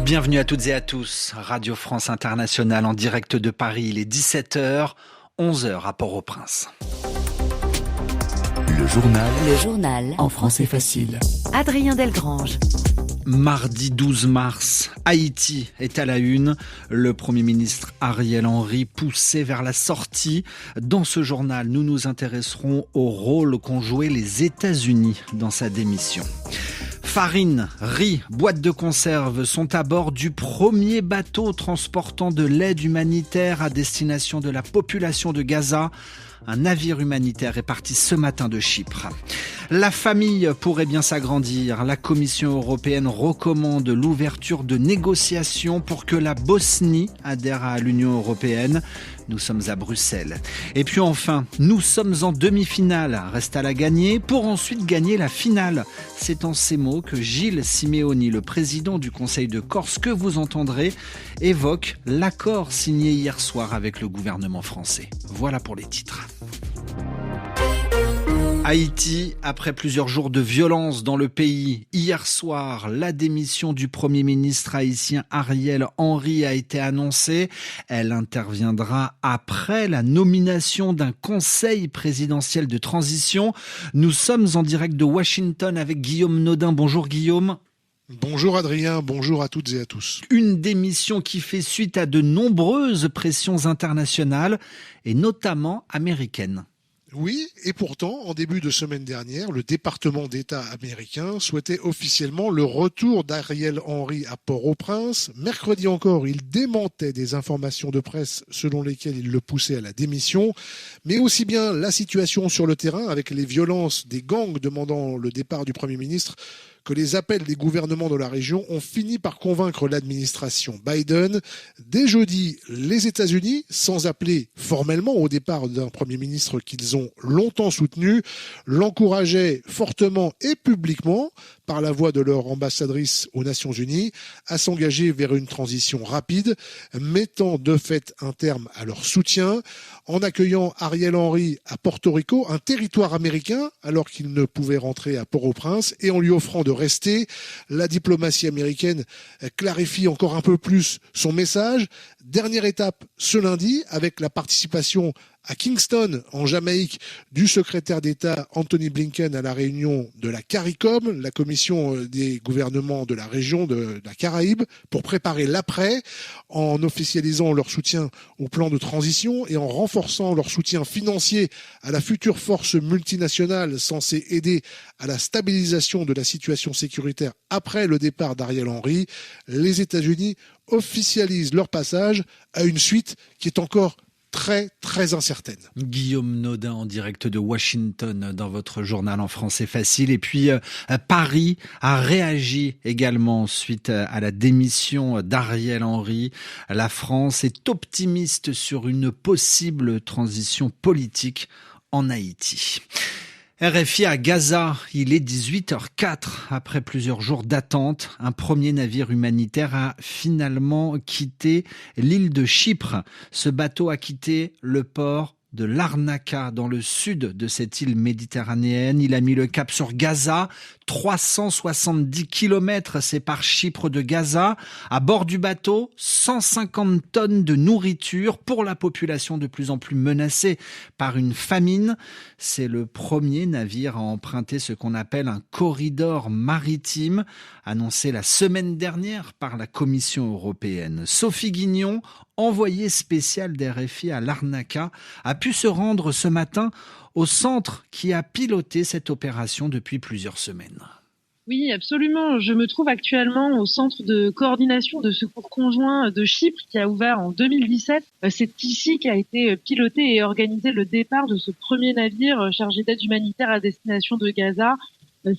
Bienvenue à toutes et à tous. Radio France Internationale en direct de Paris. Il est 17h, 11h à Port-au-Prince. Le journal en français facile. Adrien Delgrange. Mardi 12 mars, Haïti est à la une. Le Premier ministre Ariel Henry poussé vers la sortie. Dans ce journal, nous nous intéresserons au rôle qu'ont joué les États-Unis dans sa démission. Farine, riz, boîtes de conserve sont à bord du premier bateau transportant de l'aide humanitaire à destination de la population de Gaza. Un navire humanitaire est parti ce matin de Chypre. La famille pourrait bien s'agrandir. La Commission européenne recommande l'ouverture de négociations pour que la Bosnie adhère à l'Union européenne. Nous sommes à Bruxelles. Et puis enfin, nous sommes en demi-finale. Reste à la gagner pour ensuite gagner la finale. C'est en ces mots que Gilles Simeoni, le président du Conseil de Corse, que vous entendrez, évoque l'accord signé hier soir avec le gouvernement français. Voilà pour les titres. Haïti, après plusieurs jours de violence dans le pays, hier soir, la démission du Premier ministre haïtien Ariel Henry a été annoncée. Elle interviendra après la nomination d'un conseil présidentiel de transition. Nous sommes en direct de Washington avec Guillaume Nodin. Bonjour Guillaume. Bonjour Adrien, bonjour à toutes et à tous. Une démission qui fait suite à de nombreuses pressions internationales et notamment américaines. Oui, et pourtant, en début de semaine dernière, le département d'État américain souhaitait officiellement le retour d'Ariel Henry à Port-au-Prince. Mercredi encore, il démentait des informations de presse selon lesquelles il le poussait à la démission, mais aussi bien la situation sur le terrain avec les violences des gangs demandant le départ du Premier ministre que les appels des gouvernements de la région ont fini par convaincre l'administration Biden. Dès jeudi, les États-Unis, sans appeler formellement au départ d'un Premier ministre qu'ils ont longtemps soutenu, l'encourageaient fortement et publiquement, par la voix de leur ambassadrice aux Nations Unies, à s'engager vers une transition rapide, mettant de fait un terme à leur soutien, en accueillant Ariel Henry à Porto Rico, un territoire américain, alors qu'il ne pouvait rentrer à Port-au-Prince, et en lui offrant de rester. La diplomatie américaine clarifie encore un peu plus son message. Dernière étape ce lundi, avec la participation à Kingston, en Jamaïque, du secrétaire d'État Anthony Blinken à la réunion de la CARICOM, la commission des gouvernements de la région de la Caraïbe, pour préparer l'après, en officialisant leur soutien au plan de transition et en renforçant leur soutien financier à la future force multinationale censée aider à la stabilisation de la situation sécuritaire après le départ d'Ariel Henry. Les États-Unis officialisent leur passage à une suite qui est encore très, très incertaine. Guillaume Nodin en direct de Washington dans votre journal en français facile. Et puis Paris a réagi également suite à la démission d'Ariel Henry. La France est optimiste sur une possible transition politique en Haïti. RFI à Gaza, il est 18h04. Après plusieurs jours d'attente, un premier navire humanitaire a finalement quitté l'île de Chypre. Ce bateau a quitté le port de Larnaca, dans le sud de cette île méditerranéenne. Il a mis le cap sur Gaza. 370 kilomètres séparent Chypre de Gaza. À bord du bateau, 150 tonnes de nourriture pour la population de plus en plus menacée par une famine. C'est le premier navire à emprunter ce qu'on appelle un corridor maritime, annoncé la semaine dernière par la Commission européenne. Sophie Guignon, envoyée spéciale d'RFI à Larnaca, a pu se rendre ce matin au centre qui a piloté cette opération depuis plusieurs semaines. Oui, absolument. Je me trouve actuellement au centre de coordination de secours conjoint de Chypre qui a ouvert en 2017. C'est ici qu'a été piloté et organisé le départ de ce premier navire chargé d'aide humanitaire à destination de Gaza.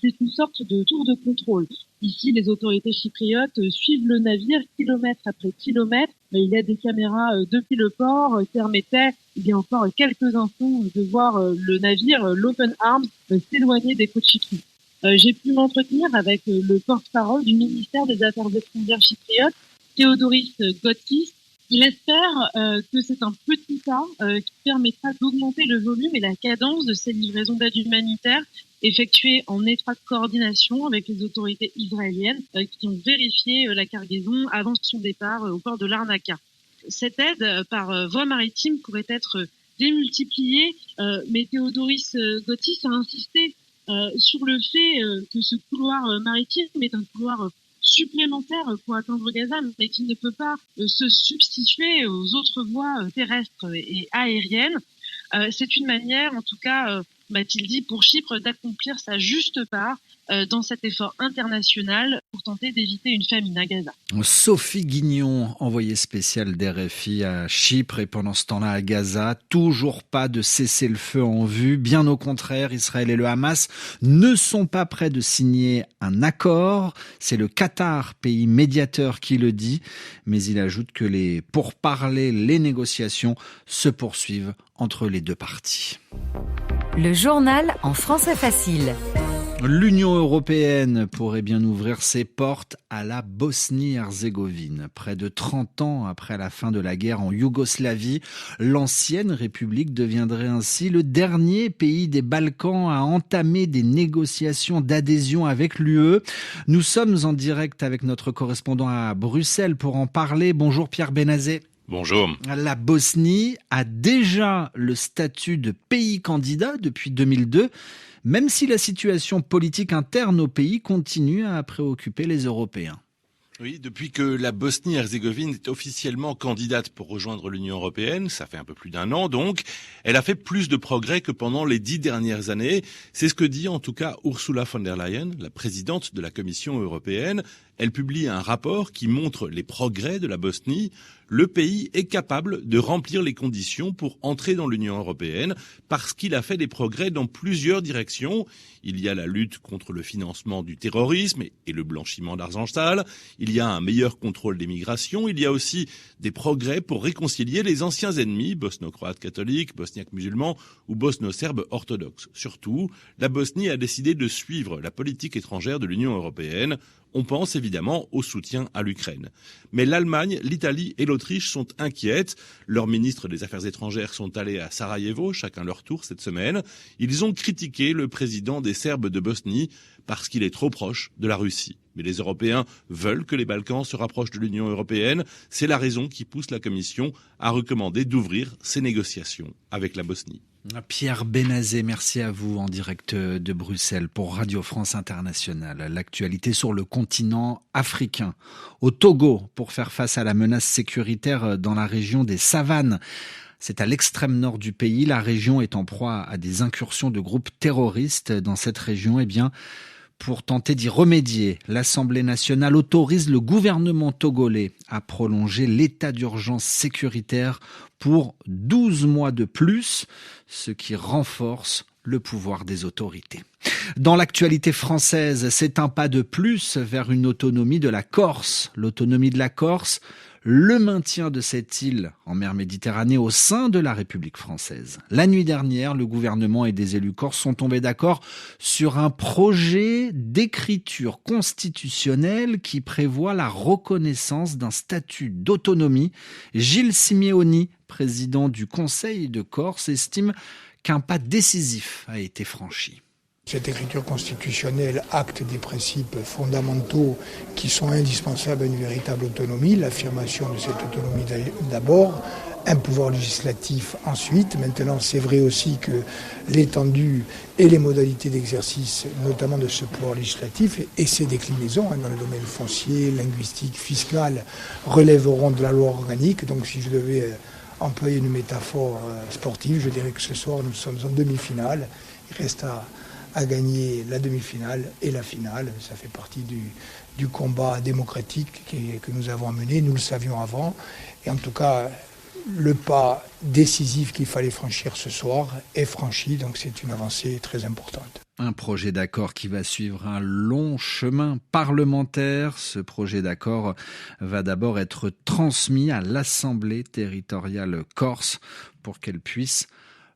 C'est une sorte de tour de contrôle. Ici, les autorités chypriotes suivent le navire kilomètre après kilomètre. Il y a des caméras depuis le port qui permettaient, il y a encore quelques instants, de voir le navire, l'Open Arms, s'éloigner des côtes chypriotes. J'ai pu m'entretenir avec le porte-parole du ministère des Affaires étrangères chypriote, Théodoris Gotkis. Il espère que c'est un petit pas qui permettra d'augmenter le volume et la cadence de ces livraisons d'aide humanitaire effectuées en étroite coordination avec les autorités israéliennes qui ont vérifié la cargaison avant son départ au port de Larnaca. Cette aide par voie maritime pourrait être démultipliée, mais Théodoris Gotis a insisté sur le fait que ce couloir maritime est un couloir supplémentaire pour atteindre Gaza, mais qui ne peut pas se substituer aux autres voies terrestres et aériennes. C'est une manière, en tout cas, m'a-t-il dit, pour Chypre d'accomplir sa juste part dans cet effort international pour tenter d'éviter une famine à Gaza. Sophie Guignon, envoyée spéciale d'RFI à Chypre et pendant ce temps-là à Gaza, toujours pas de cessez-le-feu en vue. Bien au contraire, Israël et le Hamas ne sont pas prêts de signer un accord. C'est le Qatar, pays médiateur, qui le dit. Mais il ajoute que les pourparlers, les négociations se poursuivent entre les deux parties. Le journal en français facile. L'Union européenne pourrait bien ouvrir ses portes à la Bosnie-Herzégovine. Près de 30 ans après la fin de la guerre en Yougoslavie, l'ancienne République deviendrait ainsi le dernier pays des Balkans à entamer des négociations d'adhésion avec l'UE. Nous sommes en direct avec notre correspondant à Bruxelles pour en parler. Bonjour Pierre Benazet. Bonjour. La Bosnie a déjà le statut de pays candidat depuis 2002. Même si la situation politique interne au pays continue à préoccuper les Européens. Oui, depuis que la Bosnie-Herzégovine est officiellement candidate pour rejoindre l'Union européenne, ça fait un peu plus d'1 an donc, elle a fait plus de progrès que pendant les 10 dernières années. C'est ce que dit en tout cas Ursula von der Leyen, la présidente de la Commission européenne. Elle publie un rapport qui montre les progrès de la Bosnie. Le pays est capable de remplir les conditions pour entrer dans l'Union européenne parce qu'il a fait des progrès dans plusieurs directions. Il y a la lutte contre le financement du terrorisme et le blanchiment d'argent sale. Il y a un meilleur contrôle des migrations. Il y a aussi des progrès pour réconcilier les anciens ennemis, bosno-croates catholiques, bosniaques musulmans ou bosno-serbes orthodoxes. Surtout, la Bosnie a décidé de suivre la politique étrangère de l'Union européenne. On pense évidemment au soutien à l'Ukraine. Mais l'Allemagne, l'Italie et l'Autriche sont inquiètes. Leurs ministres des Affaires étrangères sont allés à Sarajevo, chacun leur tour cette semaine. Ils ont critiqué le président des Serbes de Bosnie parce qu'il est trop proche de la Russie. Mais les Européens veulent que les Balkans se rapprochent de l'Union européenne. C'est la raison qui pousse la Commission à recommander d'ouvrir ces négociations avec la Bosnie. Pierre Benazet, merci à vous en direct de Bruxelles pour Radio France Internationale. L'actualité sur le continent africain. Au Togo, pour faire face à la menace sécuritaire dans la région des savanes. C'est à l'extrême nord du pays. La région est en proie à des incursions de groupes terroristes. Dans cette région, pour tenter d'y remédier, l'Assemblée nationale autorise le gouvernement togolais à prolonger l'état d'urgence sécuritaire pour 12 mois de plus, ce qui renforce le pouvoir des autorités. Dans l'actualité française, c'est un pas de plus vers une autonomie de la Corse. L'autonomie de la Corse, le maintien de cette île en mer Méditerranée au sein de la République française. La nuit dernière, le gouvernement et des élus corses sont tombés d'accord sur un projet d'écriture constitutionnelle qui prévoit la reconnaissance d'un statut d'autonomie. Gilles Simeoni, président du Conseil de Corse, estime qu'un pas décisif a été franchi. Cette écriture constitutionnelle acte des principes fondamentaux qui sont indispensables à une véritable autonomie, l'affirmation de cette autonomie d'abord, un pouvoir législatif ensuite. Maintenant, c'est vrai aussi que l'étendue et les modalités d'exercice, notamment de ce pouvoir législatif, et ses déclinaisons dans le domaine foncier, linguistique, fiscal, relèveront de la loi organique. Donc si je devais employer une métaphore sportive, je dirais que ce soir, nous sommes en demi-finale. Il reste à gagner la demi-finale et la finale. Ça fait partie du combat démocratique que nous avons mené. Nous le savions avant. Et en tout cas, le pas décisif qu'il fallait franchir ce soir est franchi. Donc c'est une avancée très importante. Un projet d'accord qui va suivre un long chemin parlementaire. Ce projet d'accord va d'abord être transmis à l'Assemblée territoriale corse pour qu'elle puisse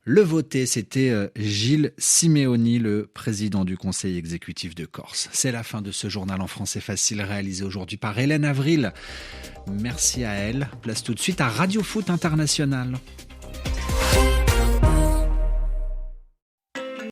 le voter. C'était Gilles Simeoni, le président du Conseil exécutif de Corse. C'est la fin de ce journal en français facile réalisé aujourd'hui par Hélène Avril. Merci à elle. Place tout de suite à Radio Foot International.